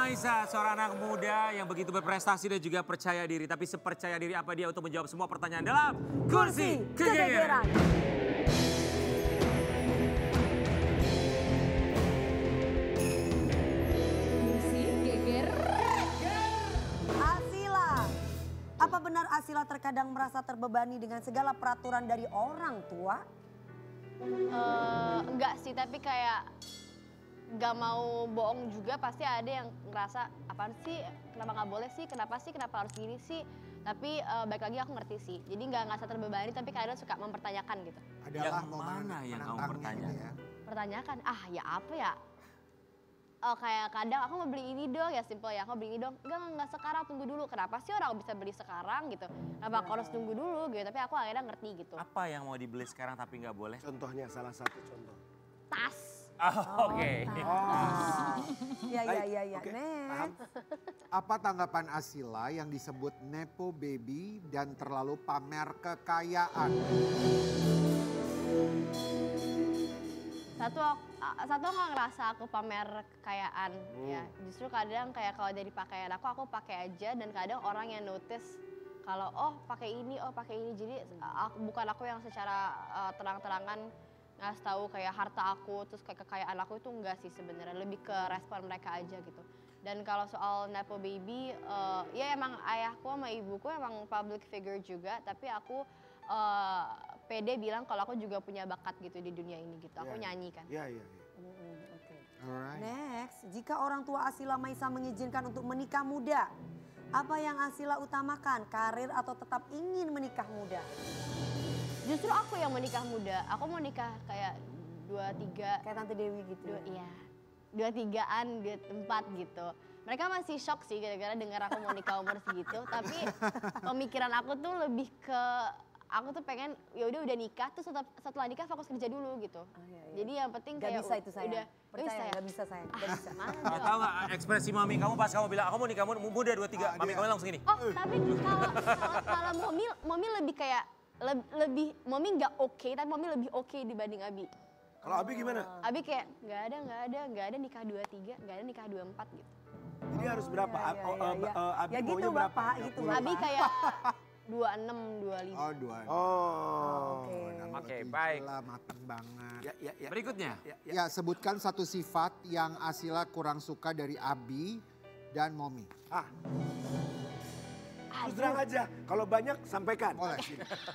Maisa, seorang anak muda yang begitu berprestasi dan juga percaya diri. Tapi sepercaya diri apa dia untuk menjawab semua pertanyaan dalam Kursi Kegegeran. Kursi Geger. Asila, apa benar Asila terkadang merasa terbebani dengan segala peraturan dari orang tua? Enggak sih, tapi kayak gak mau bohong juga, pasti ada yang ngerasa apaan sih, kenapa nggak boleh sih, kenapa harus gini sih. Tapi baik lagi aku ngerti sih, jadi nggak ngerasa terbebani, tapi kadang suka mempertanyakan gitu. Yang Adalah mana yang kamu menantangnya pertanyakan? gitu ya. Pertanyakan, ya apa ya? Oh kayak kadang aku mau beli ini dong, ya simple ya, aku beli ini dong. Enggak sekarang, tunggu dulu. Kenapa sih orang bisa beli sekarang gitu? Kenapa aku harus tunggu dulu gitu? Tapi aku akhirnya ngerti gitu. Apa yang mau dibeli sekarang tapi nggak boleh? Contohnya, salah satu contoh. Tas. Oke. Iya. Oke, Next. paham. Apa tanggapan Asila yang disebut Nepo Baby dan terlalu pamer kekayaan? Satu nggak ngerasa aku pamer kekayaan ya. Justru kadang kayak kalau dari pakaian aku pakai aja, dan kadang orang yang notice kalau pakai ini. Jadi bukan aku yang secara terang-terangan ngasih tahu kayak harta aku, terus kayak kekayaan aku itu enggak sih sebenarnya, lebih ke respon mereka aja gitu. Dan kalau soal Nepo Baby, ya emang ayahku sama ibuku emang public figure juga, tapi aku pede bilang kalau aku juga punya bakat gitu di dunia ini gitu. Aku nyanyi kan. Iya. Oke. Alright. Next, jika orang tua Asila Maisa mengizinkan untuk menikah muda, apa yang Asila utamakan, karir atau tetap ingin menikah muda? Justru aku yang menikah muda. Aku mau nikah kayak 23. Kayak Tante Dewi gitu. Iya. 23-an, 24 gitu. Mereka masih shock sih gara-gara dengar aku mau nikah umur segitu. Tapi pemikiran aku tuh lebih ke, aku tuh pengen ya udah nikah, terus setelah nikah fokus kerja dulu gitu. Iya. Jadi yang penting Gak kayak bisa itu sayang. udah Percaya, gak bisa sayang. Gak bisa. Ya, tahu nggak ekspresi mami kamu pas kamu bilang aku mau nikah muda 23, mami kamu langsung gini. Tapi kalau Momi lebih kayak lebih Momi nggak oke, tapi Momi lebih oke dibanding Abi. Kalau Abi gimana? Abi kayak nggak ada nikah 23, nggak ada nikah 24 gitu. Jadi harus berapa? Abi Ya gitu maunya berapa? Bapak, gitu Bapak. Abi kayak 26, 25. Oh, 2. Oke, baik. Matang banget. Ya. Berikutnya. Ya, sebutkan satu sifat yang Asila kurang suka dari Abi dan Momi. Terus terang aja, kalau banyak sampaikan. Boleh,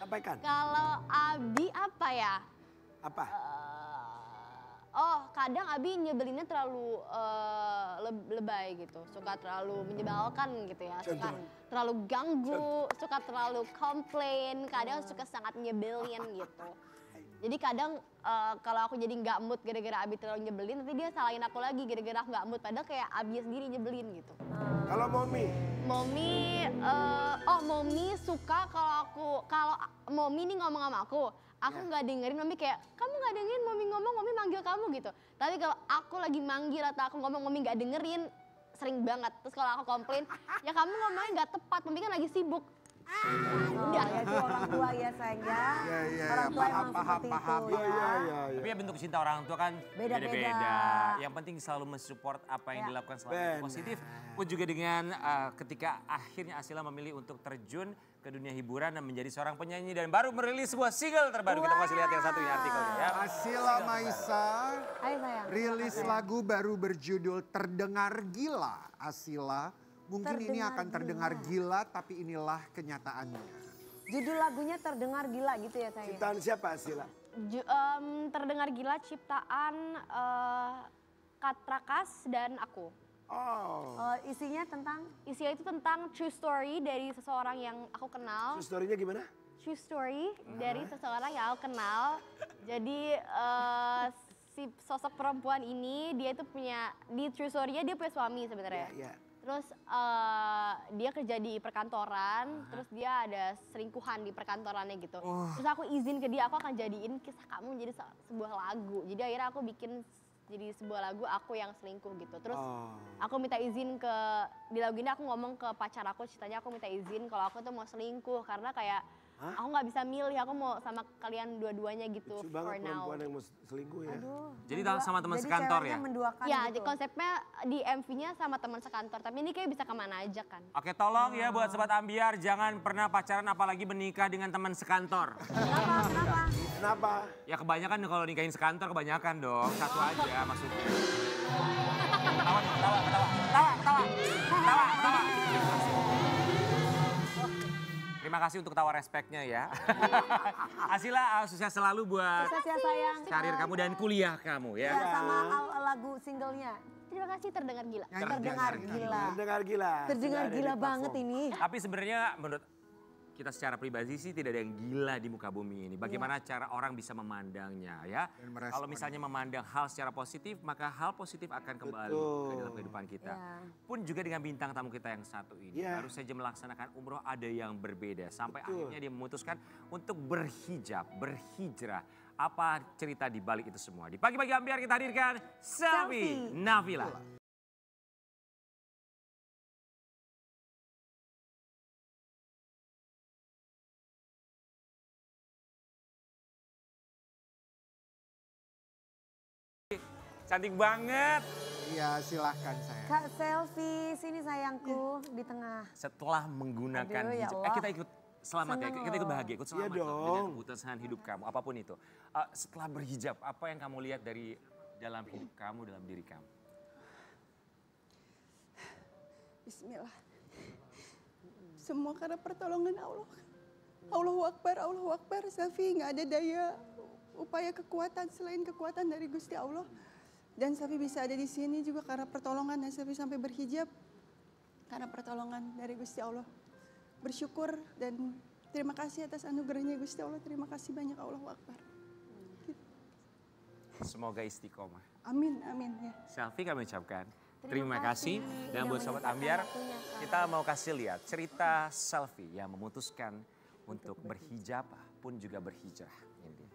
sampaikan. Kalau Abi apa ya? Apa? Kadang Abi nyebelinnya terlalu lebay gitu. Suka terlalu menyebalkan gitu ya. Suka terlalu ganggu, suka terlalu komplain. Kadang suka sangat nyebelin gitu. Jadi kadang kalau aku jadi nggak mood gara-gara Abi terlalu nyebelin, nanti dia salahin aku lagi gara-gara aku nggak mood. Padahal kayak Abi sendiri nyebelin gitu. Kalau Momi? Momi suka kalau Momi nih ngomong sama aku nggak dengerin. Momi kayak, kamu nggak dengerin Momi ngomong, Momi manggil kamu gitu. Tapi kalau aku lagi manggil atau aku ngomong, Momi nggak dengerin, sering banget. Terus kalau aku komplain, ya kamu ngomongnya nggak tepat, Momi kan lagi sibuk. Udah ya itu orang tua ya sayang ya. Orang tua emang seperti itu ya. Tapi ya bentuk cinta orang tua kan Beda-beda. Yang penting selalu mensupport apa yang dilakukan selama positif. Pun juga dengan ketika akhirnya Asila memilih untuk terjun ke dunia hiburan dan menjadi seorang penyanyi dan baru merilis sebuah single terbaru. Kita masih lihat yang satu ini artikelnya ya. Asila Maisa Hai sayang. rilis lagu baru berjudul Terdengar Gila. Asila, mungkin ini akan terdengar gila tapi inilah kenyataannya. Judul lagunya Terdengar Gila gitu ya sayang. Ciptaan siapa Asila? Terdengar Gila ciptaan Katrakas dan aku. Isinya tentang? Isinya itu tentang true story dari seseorang yang aku kenal. True story-nya gimana? True story dari seseorang yang aku kenal. Jadi si sosok perempuan ini dia itu punya, di true story-nya dia punya suami sebenarnya. Iya. Terus dia kerja di perkantoran, terus dia ada selingkuhan di perkantorannya gitu. Terus aku izin ke dia, aku akan jadiin kisah kamu jadi sebuah lagu. Jadi akhirnya aku bikin jadi sebuah lagu aku yang selingkuh gitu. Terus aku minta izin di lagu ini aku ngomong ke pacar aku, ceritanya aku minta izin kalau aku tuh mau selingkuh karena kayak Aku nggak bisa milih, aku mau sama kalian dua-duanya gitu Lucu for banget now. perempuan yang mau selingkuh ya. Jadi sama teman Jadi sekantor ceweknya ya? menduakan Ya, gitu. di konsepnya di MV-nya sama teman sekantor, tapi ini kayak bisa kemana aja kan. Oke, tolong ya buat Sobat Ambiar, jangan pernah pacaran apalagi menikah dengan teman sekantor. Kenapa? Kenapa? Kenapa? Ya kebanyakan kalau nikahin sekantor kebanyakan dong, satu aja maksudnya. Ketawa, ketawa, ketawa, ketawa, ketawa, ketawa, ketawa. Terima kasih untuk tawa respeknya ya. Asila, sukses selalu buat Sukses ya sayang. karir kamu dan kuliah kamu Ya, ya. sama lagu singlenya. Terima kasih terdengar gila. Terdengar gila. Terdengar gila. Terdengar Sudah ada gila di banget platform. ini. Tapi sebenarnya menurut kita secara pribadi sih tidak ada yang gila di muka bumi ini. Bagaimana cara orang bisa memandangnya ya. Dan merespon. Kalau misalnya memandang hal secara positif, maka hal positif akan kembali Betul. ke dalam kehidupan kita. Ya. Pun juga dengan bintang tamu kita yang satu ini. Ya. Baru saja melaksanakan umroh ada yang berbeda. Sampai Betul. akhirnya dia memutuskan untuk berhijab, berhijrah. Apa cerita di balik itu semua? Di Pagi-Pagi Ambiar kita hadirkan Selfie Nafila. Cantik banget. Iya silahkan saya. Kak Selfie, sini sayangku di tengah. Setelah menggunakan Aduh, ya hijab, Allah. kita ikut selamat ya, Seneng kita ikut loh. bahagia, ikut Iya selamat loh dengan dong. keputusan hidup kamu, apapun itu. Setelah berhijab, apa yang kamu lihat dari dalam hidup kamu, dalam diri kamu? Bismillah. Semua karena pertolongan Allah. Allahu Akbar, Allahu Akbar. Safi nggak ada daya upaya kekuatan selain kekuatan dari Gusti Allah. Dan Safi bisa ada di sini juga karena pertolongan dan Safi sampai berhijab karena pertolongan dari Gusti Allah. Bersyukur dan terima kasih atas anugerahnya Gusti Allah. Terima kasih banyak Allahu Akbar. Semoga istiqomah. Amin, amin ya. Selfie kami ucapkan. Terima Terima kasih. kasih Dan udah buat Sobat menyempatkan Ambiar, waktunya, Kak. kita mau kasih lihat cerita Selfie yang memutuskan untuk berhijab pun juga berhijrah. Ini dia.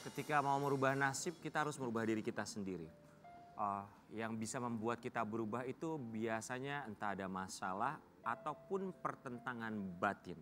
Ketika mau merubah nasib, kita harus merubah diri kita sendiri. Yang bisa membuat kita berubah itu biasanya entah ada masalah ataupun pertentangan batin.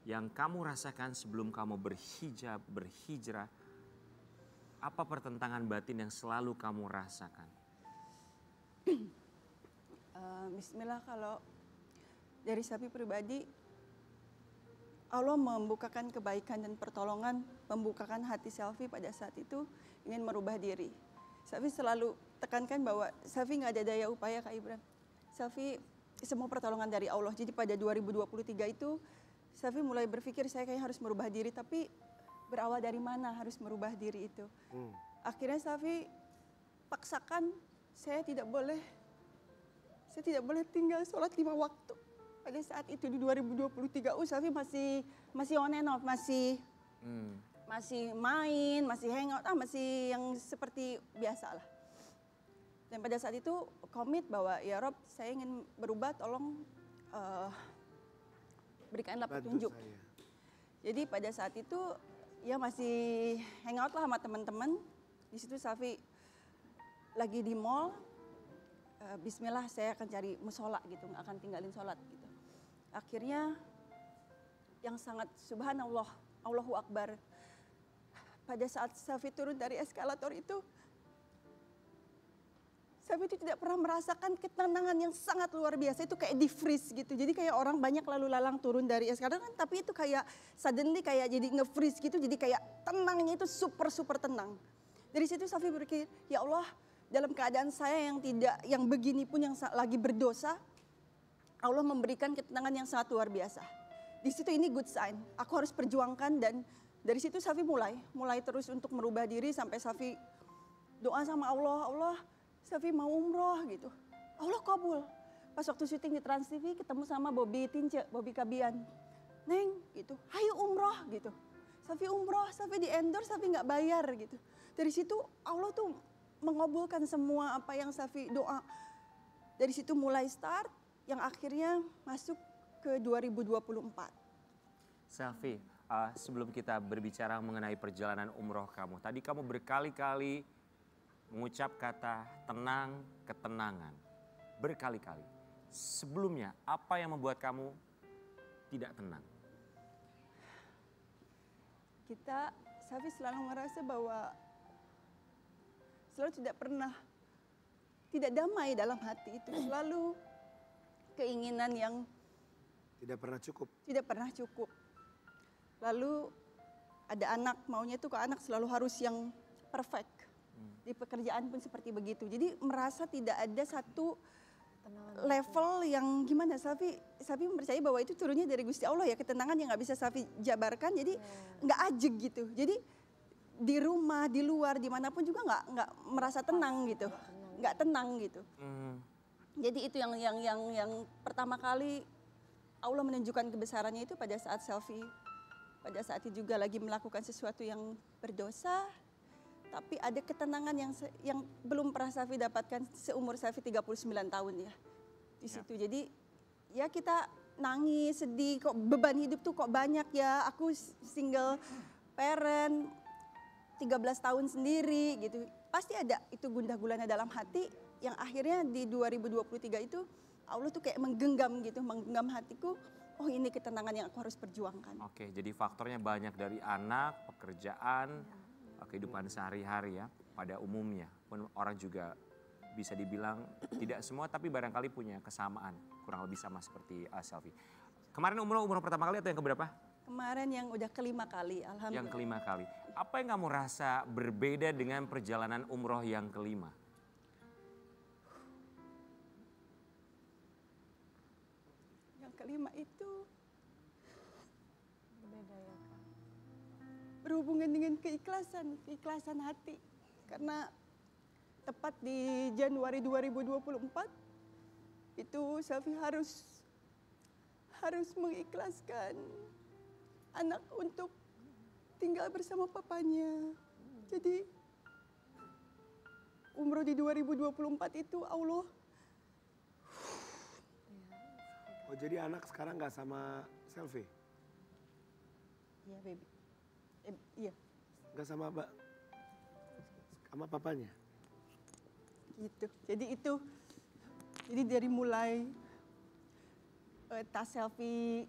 Yang kamu rasakan sebelum kamu berhijab, berhijrah, apa pertentangan batin yang selalu kamu rasakan? Bismillah, kalau dari Safi pribadi, Allah membukakan kebaikan dan pertolongan, membukakan hati Safi pada saat itu ingin merubah diri. Safi selalu tekankan bahwa Safi nggak ada daya upaya Kak Ibran. Safi semua pertolongan dari Allah. Jadi pada 2023 itu Safi mulai berpikir saya kayaknya harus merubah diri, tapi berawal dari mana harus merubah diri itu. Akhirnya Safi paksakan saya tidak boleh tinggal sholat 5 waktu. Pada saat itu di 2023 Safi masih on and off, masih main, masih hangout, masih yang seperti biasa lah. Dan pada saat itu komit bahwa ya Rob, saya ingin berubah, tolong berikanlah Bantu petunjuk. saya. Jadi pada saat itu ya masih hangout lah sama teman-teman. Di situ Safi lagi di mall. Bismillah saya akan cari musola gitu, nggak akan tinggalin sholat gitu. Akhirnya yang sangat subhanallah, Allahu Akbar. Pada saat Safi turun dari eskalator itu, Safi itu tidak pernah merasakan ketenangan yang sangat luar biasa. Itu kayak di freeze gitu. Jadi kayak orang banyak lalu lalang turun dari eskalator kan, tapi itu kayak suddenly kayak jadi nge-freeze gitu. Jadi kayak tenangnya itu super tenang. Dari situ Safi berpikir, ya Allah, dalam keadaan saya yang begini pun yang lagi berdosa, Allah memberikan ketenangan yang sangat luar biasa. Di situ ini good sign. Aku harus perjuangkan dan dari situ Safi mulai terus untuk merubah diri sampai Safi doa sama Allah, Allah, Safi mau umroh gitu. Allah kabul. Pas waktu syuting di Trans TV ketemu sama Bobby Tince, Bobby Kabian. Neng gitu, ayo umroh gitu. Safi umroh, Safi di endorse, Safi nggak bayar gitu. Dari situ Allah tuh mengabulkan semua apa yang Safi doa. Dari situ mulai start yang akhirnya masuk ke 2024. Selfie, sebelum kita berbicara mengenai perjalanan umroh kamu. Tadi kamu berkali-kali mengucap kata tenang, ketenangan. Berkali-kali. Sebelumnya, apa yang membuat kamu tidak tenang? Safi selalu merasa bahwa selalu tidak damai dalam hati itu. Selalu keinginan yang Tidak pernah cukup. tidak pernah cukup. Lalu ada anak, maunya tuh ke anak selalu harus yang perfect. Di pekerjaan pun seperti begitu. Jadi merasa tidak ada satu level yang gimana, Safi percaya bahwa itu turunnya dari Gusti Allah ya, ketenangan yang nggak bisa Safi jabarkan, jadi nggak ajeg gitu. Jadi di rumah, di luar, dimanapun juga nggak merasa tenang gitu, nggak tenang gitu. Jadi itu yang pertama kali Allah menunjukkan kebesarannya itu pada saat Selfie, pada saat itu juga lagi melakukan sesuatu yang berdosa, tapi ada ketenangan yang belum pernah Safi dapatkan seumur Safi 39 tahun ya di situ. Jadi ya kita nangis, sedih, kok beban hidup tuh kok banyak ya. Aku single parent, 13 tahun sendiri gitu. Pasti ada itu gundah gulana dalam hati yang akhirnya di 2023 itu Allah tuh kayak menggenggam hatiku. Oh ini ketenangan yang aku harus perjuangkan. Oke, jadi faktornya banyak dari anak, pekerjaan, kehidupan sehari-hari ya pada umumnya. Pun orang juga bisa dibilang tidak semua tapi barangkali punya kesamaan. Kurang lebih sama seperti Selfie. Kemarin umroh pertama kali atau yang keberapa? Kemarin yang udah kelima kali, alhamdulillah. Yang kelima kali. Apa yang kamu rasa berbeda dengan perjalanan umroh yang kelima? Yang kelima itu berhubungan dengan keikhlasan hati. Karena tepat di Januari 2024 itu Selfie harus mengikhlaskan anak untuk tinggal bersama papanya. Jadi umroh di 2024 itu Allah. Oh jadi anak sekarang nggak sama Selfie? Iya baby. Iya. Nggak sama papanya? Gitu. Jadi dari mulai tas Selfie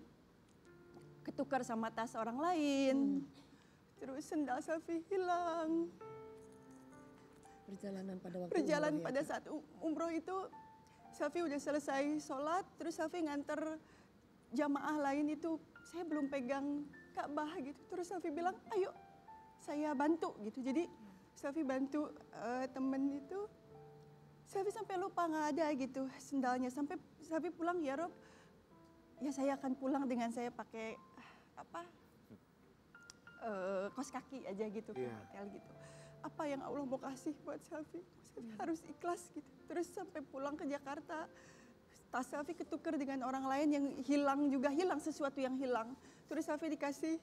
ketukar sama tas orang lain. Terus sendal Selfie hilang. Perjalanan pada saat umroh itu Selfie udah selesai sholat, terus Selfie nganter jamaah lain itu, saya belum pegang Ka'bah gitu. Terus Selfie bilang, ayo saya bantu gitu. Jadi Selfie bantu temen itu, Selfie sampai lupa nggak ada gitu sendalnya. Sampai Selfie pulang, ya Rob, ya saya akan pulang dengan saya pakai kaos kaki aja gitu ke hotel gitu. Apa yang Allah mau kasih buat Selfie? Selfie harus ikhlas gitu. Terus sampai pulang ke Jakarta, tas Selfie ketukar dengan orang lain yang hilang sesuatu yang hilang. Terus Selfie dikasih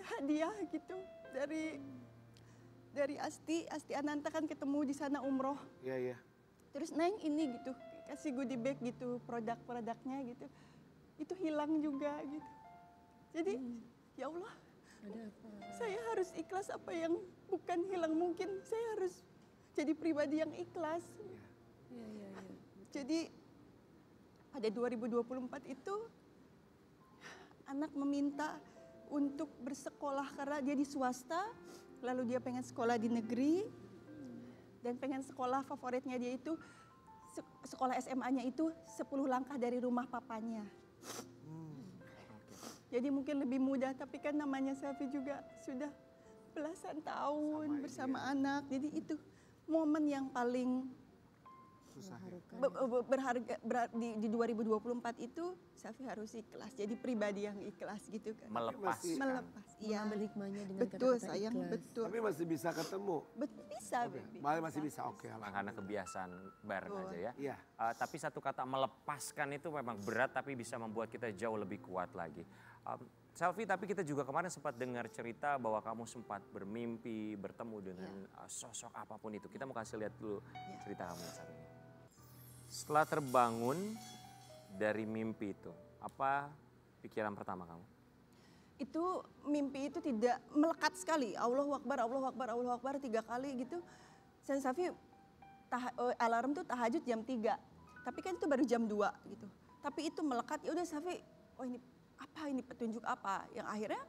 hadiah gitu dari Asti Ananta kan ketemu di sana umroh. Iya. Terus Neng ini gitu, kasih goodie bag gitu, produk-produknya gitu. Itu hilang juga gitu. Jadi ya Allah, saya harus ikhlas apa yang bukan hilang, mungkin saya harus jadi pribadi yang ikhlas. Jadi pada 2024 itu anak meminta untuk bersekolah karena dia di swasta, lalu dia pengen sekolah di negeri dan pengen sekolah favoritnya dia itu sekolah SMA-nya itu 10 langkah dari rumah papanya. Jadi mungkin lebih mudah, tapi kan namanya Selfie juga sudah belasan tahun bersama anak. Jadi itu momen yang paling berharga di 2024 itu Selfie harus ikhlas. Jadi pribadi yang ikhlas gitu kan. Melepas. Iya. Mengambil hikmahnya dengan Betul kata-kata sayang, ikhlas. betul. Tapi masih bisa ketemu? Bisa baby. Masih bisa, oke. Karena kebiasaan bareng aja ya. Iya. Tapi satu kata melepaskan itu memang berat tapi bisa membuat kita jauh lebih kuat lagi. Selfie, tapi kita juga kemarin sempat dengar cerita bahwa kamu sempat bermimpi bertemu dengan sosok apapun itu. Kita mau kasih lihat dulu cerita kamu saat ini. Setelah terbangun dari mimpi itu, apa pikiran pertama kamu? Itu mimpi itu tidak melekat sekali. Allahu Akbar, Allahu Akbar, Allahu Akbar 3 kali gitu. Dan Selfie alarm tuh tahajud jam 3. Tapi kan itu baru jam 2 gitu. Tapi itu melekat, ya udah Selfie oh ini apa, ini petunjuk apa, yang akhirnya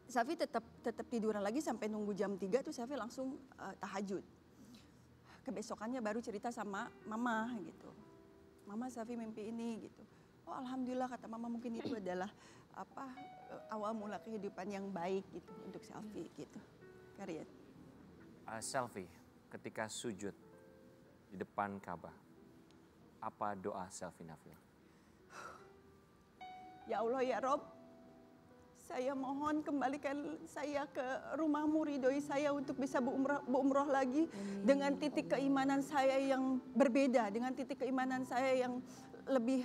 Safi tetap tiduran lagi sampai nunggu jam 3 tuh Safi langsung tahajud. Kebesokannya baru cerita sama mama gitu. Mama, Safi mimpi ini gitu. Oh alhamdulillah, kata mama, mungkin itu adalah awal mula kehidupan yang baik gitu untuk Safi gitu. Karyat. Selfie, ketika sujud di depan Ka'bah, apa doa Selfie Nafila? Ya Allah ya Rob, saya mohon kembalikan saya ke rumahmu, ridhoi saya untuk bisa berumrah lagi dengan titik keimanan saya yang berbeda, dengan titik keimanan saya yang lebih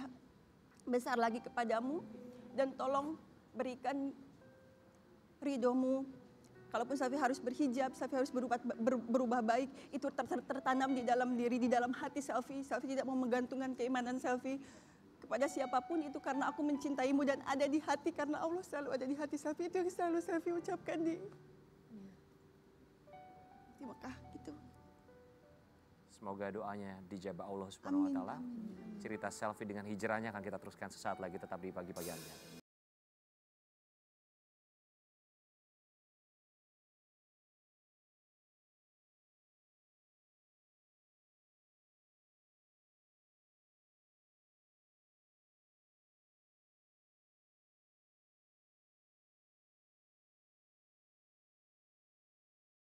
besar lagi kepadamu, dan tolong berikan ridhomu. Kalaupun Safi harus berhijab, Safi harus berubah baik, itu tertanam di dalam diri, di dalam hati Safi. Safi tidak mau menggantungkan keimanan Safi kepada siapapun itu, karena aku mencintaimu dan ada di hati, karena Allah selalu ada di hati Safi. Itu yang selalu Safi ucapkan di Mekah gitu. Semoga doanya dijabah Allah Subhanahu wa taala. Cerita Selfie dengan hijrahnya akan kita teruskan sesaat lagi, tetap di Pagi-Pagi Anda.